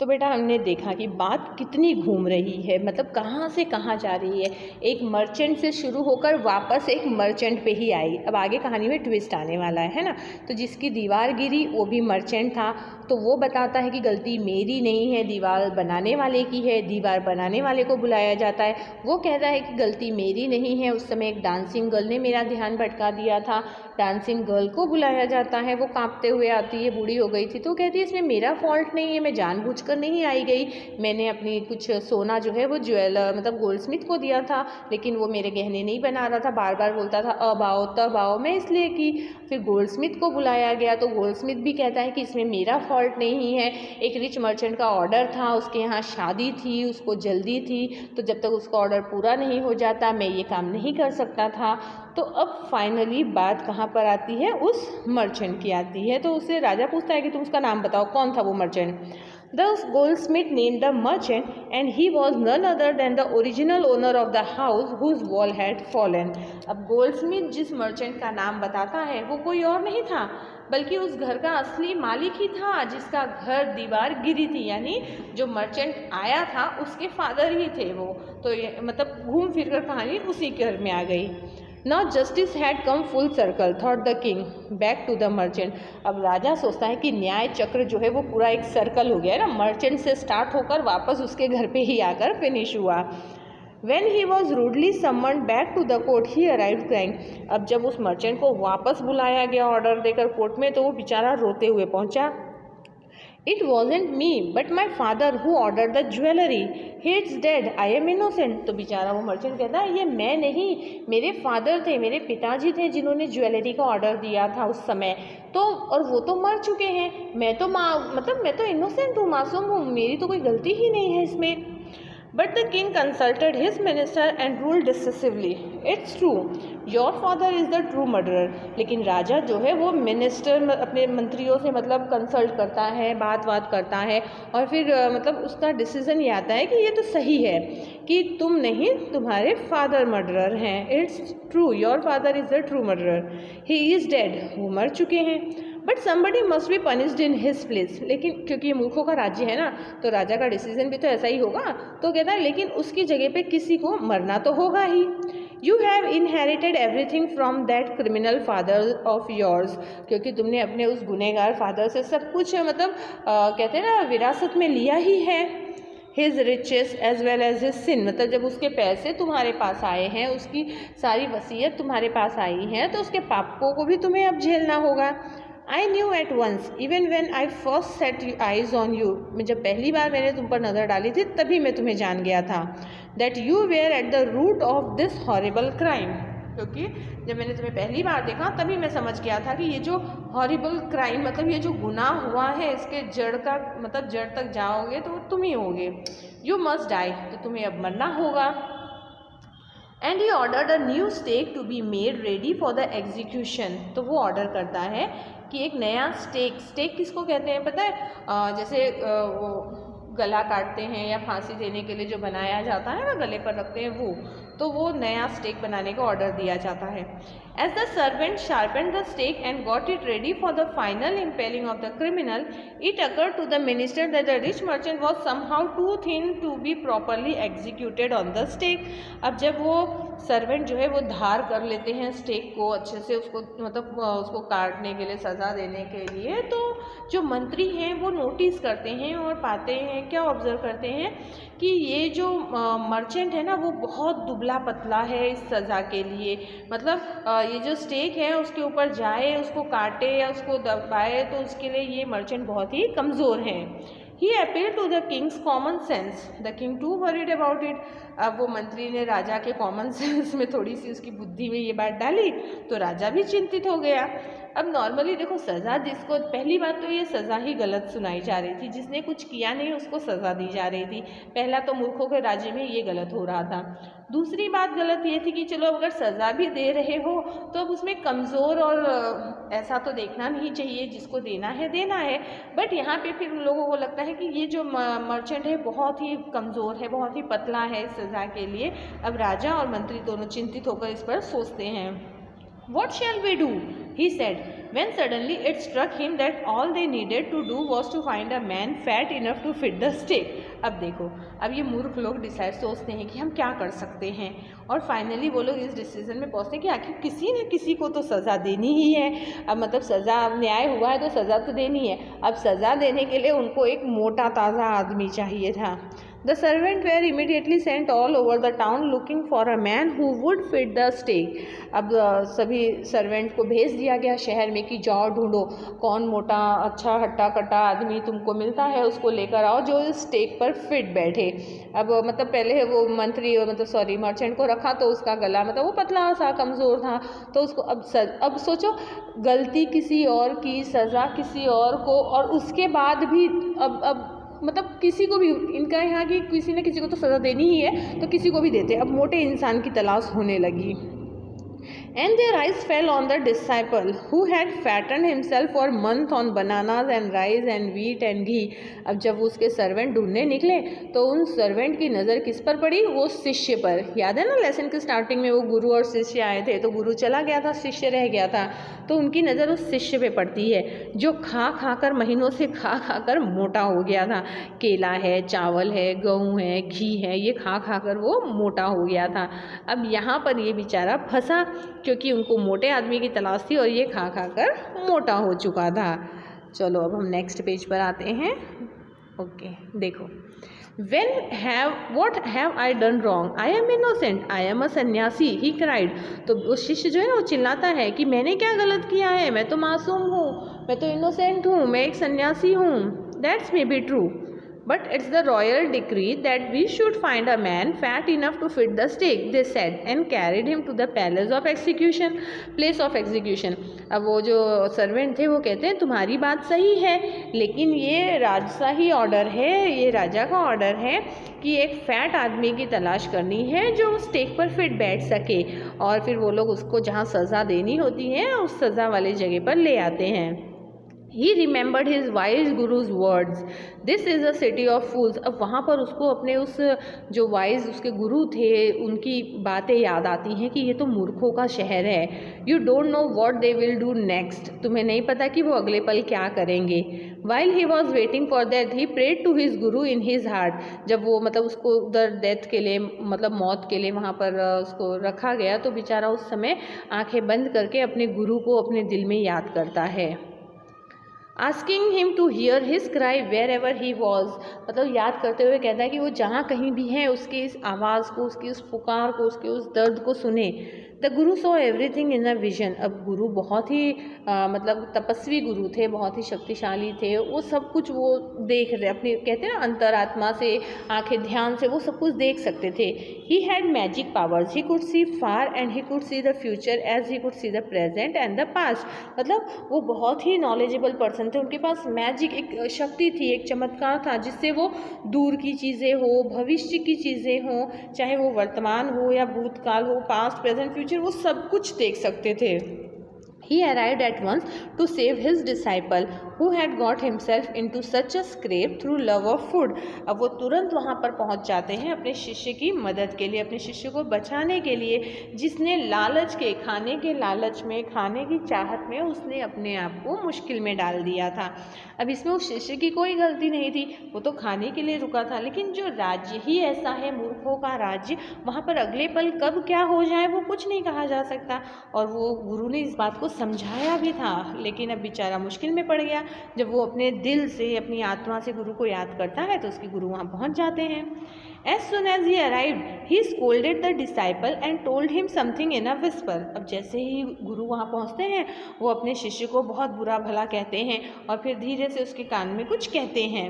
तो बेटा हमने देखा कि बात कितनी घूम रही है, मतलब कहाँ से कहाँ जा रही है। एक मर्चेंट से शुरू होकर वापस एक मर्चेंट पे ही आई। अब आगे कहानी में ट्विस्ट आने वाला है ना। तो जिसकी दीवार गिरी वो भी मर्चेंट था, तो वो बताता है कि गलती मेरी नहीं है, दीवार बनाने वाले की है। दीवार बनाने वाले को बुलाया जाता है, वो कहता है कि गलती मेरी नहीं है, उस समय एक डांसिंग गर्ल ने मेरा ध्यान भटका दिया था। डांसिंग गर्ल को बुलाया जाता है, वो कांपते हुए आती है, बूढ़ी हो गई थी, तो कहती है इसमें मेरा फॉल्ट नहीं है, मैं जानबूझकर नहीं आई गई, मैंने अपनी कुछ सोना जो है वो ज्वेलर मतलब गोल्डस्मिथ को दिया था, लेकिन वो मेरे गहने नहीं बना रहा था, बार बार बोलता था अब आओ तब आओ, मैं इसलिए की। फिर गोल्डस्मिथ को बुलाया गया, तो गोल्डस्मिथ भी कहता है कि इसमें मेरा फॉल्ट नहीं है, एक रिच मर्चेंट का ऑर्डर था, उसके यहाँ शादी थी, उसको जल्दी थी, तो जब तक उसका ऑर्डर पूरा नहीं हो जाता मैं ये काम नहीं कर सकता था। तो अब फाइनली बात कहाँ पर आती है, उस मर्चेंट की आती है। तो उससे राजा पूछता है कि तुम उसका नाम बताओ, कौन था वो merchant. The goldsmith named the merchant, and he was none other than the original owner of the house whose wall had fallen. अब गोल्डस्मिथ जिस मर्चेंट का नाम बताता है वो कोई और नहीं था, बल्कि उस घर का असली मालिक ही था, जिसका घर दीवार गिरी थी, यानी जो मर्चेंट आया था उसके फादर ही थे वो। तो ये मतलब घूम फिर कर कहानी उसी घर में आ गई। Now justice had come full circle, thought the king, back to the merchant. अब राजा सोचता है कि न्याय चक्र जो है वो पूरा एक सर्कल हो गया है ना, मर्चेंट से स्टार्ट होकर वापस उसके घर पे ही आकर फिनिश हुआ। When he was rudely summoned back to the court, he arrived crying. अब जब उस मर्चेंट को वापस बुलाया गया ऑर्डर देकर कोर्ट में, तो वो बेचारा रोते हुए पहुंचा। It wasn't me, but my father who ordered the jewelry. He's dead. I am innocent. तो बेचारा वो मर्चेंट कहता है ये मैं नहीं, मेरे फादर थे, मेरे पिताजी थे जिन्होंने ज्वेलरी का ऑर्डर दिया था उस समय, तो और वो तो मर चुके हैं, मैं तो मैं तो इनोसेंट हूँ, मासूम हूँ, मेरी तो कोई गलती ही नहीं है इसमें। But the king consulted his minister and ruled decisively. It's true, your father is the true murderer. लेकिन राजा जो है वो मिनिस्टर अपने मंत्रियों से मतलब कंसल्ट करता है, बात करता है, और फिर मतलब उसका डिसीजन ये आता है कि ये तो सही है कि तुम नहीं, तुम्हारे फादर मर्डरर हैं। It's true, your father is the true murderer, he is dead, वो मर चुके हैं। But somebody must be punished in his place. लेकिन क्योंकि ये मूर्खों का राज्य है ना, तो राजा का डिसीजन भी तो ऐसा ही होगा, तो कहता है लेकिन उसकी जगह पे किसी को मरना तो होगा ही। You have inherited everything from that criminal father of yours, क्योंकि तुमने अपने उस गुनहगार फादर से सब कुछ मतलब कहते हैं ना विरासत में लिया ही है। His riches as well as his sin, मतलब जब उसके पैसे तुम्हारे पास आए हैं, उसकी सारी वसीयत तुम्हारे पास आई है, तो उसके पापों को भी तुम्हें अब झेलना होगा। I knew at once, even when I first set eyes on you, जब पहली बार मैंने तुम पर नज़र डाली थी तभी मैं तुम्हें जान गया था, that you were at the root of this horrible crime, क्योंकि जब मैंने तुम्हें पहली बार देखा तभी मैं समझ गया था कि ये जो हॉरिबल क्राइम मतलब ये जो गुनाह हुआ है इसके जड़ का मतलब जड़ तक जाओगे तो तुम ही होगे। यू मस्ट डाई, तो तुम्हें अब मरना होगा। And he ordered a new stake to be made ready for the execution, तो वो ऑर्डर करता है कि एक नया स्टेक किसको कहते हैं पता है, जैसे वो गला काटते हैं या फांसी देने के लिए जो बनाया जाता है ना, गले पर रखते हैं वो नया स्टेक बनाने का ऑर्डर दिया जाता है। As the servant sharpened the stake and got it ready for the final impaling of the criminal, it occurred to the minister that the rich merchant was somehow too thin to be properly executed on the stake. अब जब वो servant जो है वो धार कर लेते हैं stake को अच्छे से, उसको मतलब उसको काटने के लिए, सज़ा देने के लिए, तो जो मंत्री हैं वो नोटिस करते हैं और पाते हैं, क्या ऑब्जर्व करते हैं कि ये जो मर्चेंट है ना वो बहुत दुबला पतला है इस सज़ा के लिए, मतलब ये जो स्टेक है उसके ऊपर जाए, उसको काटे या उसको दबाए, तो उसके लिए ये मर्चेंट बहुत ही कमज़ोर हैं। He appealed to the king's common sense. The king too worried about it. अब वो मंत्री ने राजा के कॉमन सेंस में थोड़ी सी उसकी बुद्धि में ये बात डाली, तो राजा भी चिंतित हो गया। अब नॉर्मली देखो सज़ा जिसको, पहली बात तो ये सज़ा ही गलत सुनाई जा रही थी, जिसने कुछ किया नहीं उसको सज़ा दी जा रही थी। पहला तो मूर्खों के राज्य में ये गलत हो रहा था। दूसरी बात गलत ये थी कि चलो अगर सज़ा भी दे रहे हो तो अब उसमें कमज़ोर और ऐसा तो देखना नहीं चाहिए, जिसको देना है। बट यहाँ पे फिर उन लोगों को लगता है कि ये जो मर्चेंट है बहुत ही कमज़ोर है, बहुत ही पतला है इस सज़ा के लिए। अब राजा और मंत्री दोनों चिंतित होकर इस पर सोचते हैं। What shall we do? He said. when suddenly it struck him that all they needed to do was to find a man fat enough to fit the stake. अब देखो, अब ये मूर्ख लोग डिसाइड सोचते हैं कि हम क्या कर सकते हैं, और फाइनली वो लोग इस डिसीजन में पहुँचते हैं कि आखिर किसी न किसी को तो सज़ा देनी ही है। अब मतलब सज़ा, न्याय हुआ है तो सज़ा तो देनी है। अब सज़ा देने के लिए उनको एक मोटा ताज़ा आदमी चाहिए था। The servants were immediately sent all over the town looking for a man who would fit the stake. अब सभी सर्वेंट को भेज दिया गया शहर में कि जाओ ढूंढो कौन मोटा अच्छा हट्टा कट्टा आदमी तुमको मिलता है, उसको लेकर आओ जो इस स्टेक पर फिट बैठे। अब मतलब पहले वो मंत्री मतलब मर्चेंट को रखा तो उसका गला मतलब वो पतला सा कमज़ोर था, तो उसको अब सोचो गलती किसी और की, सज़ा किसी और को, और उसके बाद भी अब मतलब किसी को भी इनका यहाँ की किसी न किसी को तो सज़ा देनी ही है, तो किसी को भी देते। अब मोटे इंसान की तलाश होने लगी। And their eyes fell on the disciple who had fattened himself for months on bananas and rice and wheat and ghee. अब जब उसके सर्वेंट ढूंढने निकले तो उन सर्वेंट की नज़र किस पर पड़ी? वो शिष्य पर। याद है ना लेसन के स्टार्टिंग में वो गुरु और शिष्य आए थे, तो गुरु चला गया था, शिष्य रह गया था, तो उनकी नज़र उस शिष्य पे पड़ती है जो खा खा कर महीनों से खा खा कर मोटा हो गया था। केला है, चावल है, गेहूँ है, घी है, ये खा खा कर वो मोटा हो गया था। अब यहाँ पर ये बेचारा फंसा क्योंकि उनको मोटे आदमी की तलाश थी और ये खा खा कर मोटा हो चुका था। चलो अब हम नेक्स्ट पेज पर आते हैं। ओके देखो, what have I done wrong? I am innocent. I am a सन्यासी. He cried. तो वो शिष्य जो है ना वो चिल्लाता है कि मैंने क्या गलत किया है, मैं तो मासूम हूँ, मैं तो इनोसेंट हूँ, मैं एक सन्यासी हूँ। That's may be true. But it's the royal decree that we should find a man fat enough to fit the stake, they said, and carried him to the place of execution. अब वो जो servant थे वो कहते हैं तुम्हारी बात सही है, लेकिन ये राजशाही ऑर्डर है, ये राजा का ऑर्डर है कि एक फैट आदमी की तलाश करनी है जो उस स्टेक पर फिट बैठ सके, और फिर वो लोग उसको जहाँ सज़ा देनी होती है उस सज़ा वाली जगह पर ले आते हैं। He remembered his wise guru's words. This is a city of fools. अब वहाँ पर उसको अपने उस जो वाइज उसके गुरु थे उनकी बातें याद आती हैं कि ये तो मूर्खों का शहर है। You don't know what they will do next. तुम्हें नहीं पता कि वो अगले पल क्या करेंगे। While he was waiting for death, he prayed to his guru in his heart. जब वो मतलब उसको उधर डेथ के लिए मतलब मौत के लिए वहाँ पर उसको रखा गया तो बेचारा उस समय आंखें बंद करके अपने गुरु को अपने दिल में याद करता है। Asking him to hear his cry wherever he was, मतलब याद करते हुए कहता है कि वो जहाँ कहीं भी है उसकी इस आवाज़ को, उसकी उस पुकार को, उसके उस दर्द को सुने। The Guru saw everything in a vision. अब गुरु बहुत ही मतलब तपस्वी गुरु थे, बहुत ही शक्तिशाली थे, वो सब कुछ वो देख रहे अपने कहते हैं ना अंतरात्मा से, आंखें ध्यान से वो सब कुछ देख सकते थे। He had magic powers, he could see far and he could see the future as he could see the present and the past. मतलब वो बहुत ही नॉलेजेबल पर्सन थे, उनके पास मैजिक एक शक्ति थी, एक चमत्कार था जिससे वो दूर की चीज़ें हो, भविष्य की चीज़ें हो, चाहे वो वर्तमान हो या भूतकाल हो, पास्ट प्रेजेंट फ्यूचर, वो सब कुछ देख सकते थे। He arrived at once to save his disciple who had got himself into such a scrape through love of food. अब वो तुरंत वहाँ पर पहुँच जाते हैं अपने शिष्य की मदद के लिए, अपने शिष्य को बचाने के लिए, जिसने लालच के खाने के लालच में, खाने की चाहत में उसने अपने आप को मुश्किल में डाल दिया था। अब इसमें उस शिष्य की कोई गलती नहीं थी, वो तो खाने के लिए रुका था, लेकिन जो राज्य ही ऐसा है मूर्खों का राज्य, वहाँ पर अगले पल कब क्या हो जाए वो कुछ नहीं कहा जा सकता। और वो गुरु ने इस बात को समझाया भी था, लेकिन अब बेचारा मुश्किल में पड़ गया। जब वो अपने दिल से, अपनी आत्मा से गुरु को याद करता है तो उसके गुरु वहाँ पहुँच जाते हैं। As soon as he arrived, he scolded the disciple and told him something in a whisper. अब जैसे ही गुरु वहाँ पहुँचते हैं वो अपने शिष्य को बहुत बुरा भला कहते हैं और फिर धीरे से उसके कान में कुछ कहते हैं।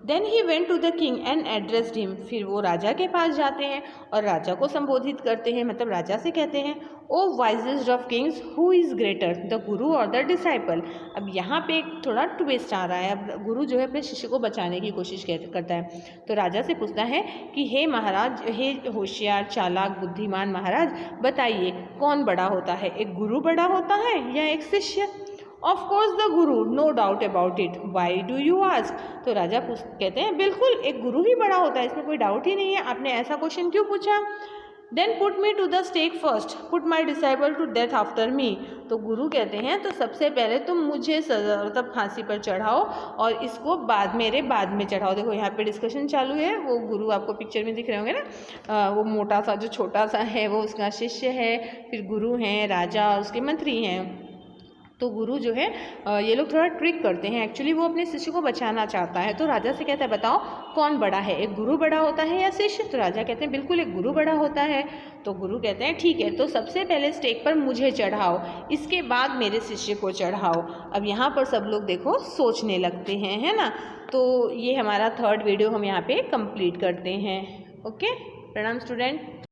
Then he went to the king and addressed him. फिर वो राजा के पास जाते हैं और राजा को संबोधित करते हैं, मतलब राजा से कहते हैं, O wisest of kings, who is greater, the guru और द डिसाइपल। अब यहाँ पे एक थोड़ा ट्विस्ट आ रहा है। अब गुरु जो है अपने शिष्य को बचाने की कोशिश करता है, तो राजा से पूछता है कि हे महाराज, हे होशियार चालाक बुद्धिमान महाराज, बताइए कौन बड़ा होता है, एक गुरु बड़ा होता है या एक शिष्य? Of course the guru, no doubt about it, why do you ask? तो राजा कहते हैं बिल्कुल एक गुरु ही बड़ा होता है, इसमें कोई डाउट ही नहीं है, आपने ऐसा क्वेश्चन क्यों पूछा? Then put me to the stake first, put my disciple to death after me. तो गुरु कहते हैं तो सबसे पहले तुम मुझे मतलब फांसी पर चढ़ाओ और इसको मेरे बाद में चढ़ाओ। देखो यहाँ पे डिस्कशन चालू है, वो गुरु आपको पिक्चर में दिख रहे होंगे ना, वो मोटा सा जो छोटा सा है वो उसका शिष्य है, फिर गुरु हैं, राजा और उसके मंत्री हैं। तो गुरु जो है ये लोग थोड़ा ट्रिक करते हैं, एक्चुअली वो अपने शिष्य को बचाना चाहता है। तो राजा से कहता है बताओ कौन बड़ा है, एक गुरु बड़ा होता है या शिष्य? तो राजा कहते हैं बिल्कुल एक गुरु बड़ा होता है। तो गुरु कहते हैं ठीक है, तो सबसे पहले स्टेक पर मुझे चढ़ाओ, इसके बाद मेरे शिष्य को चढ़ाओ। अब यहाँ पर सब लोग देखो सोचने लगते हैं, है ना। तो ये हमारा 3rd वीडियो हम यहाँ पे कंप्लीट करते हैं। ओके, प्रणाम स्टूडेंट।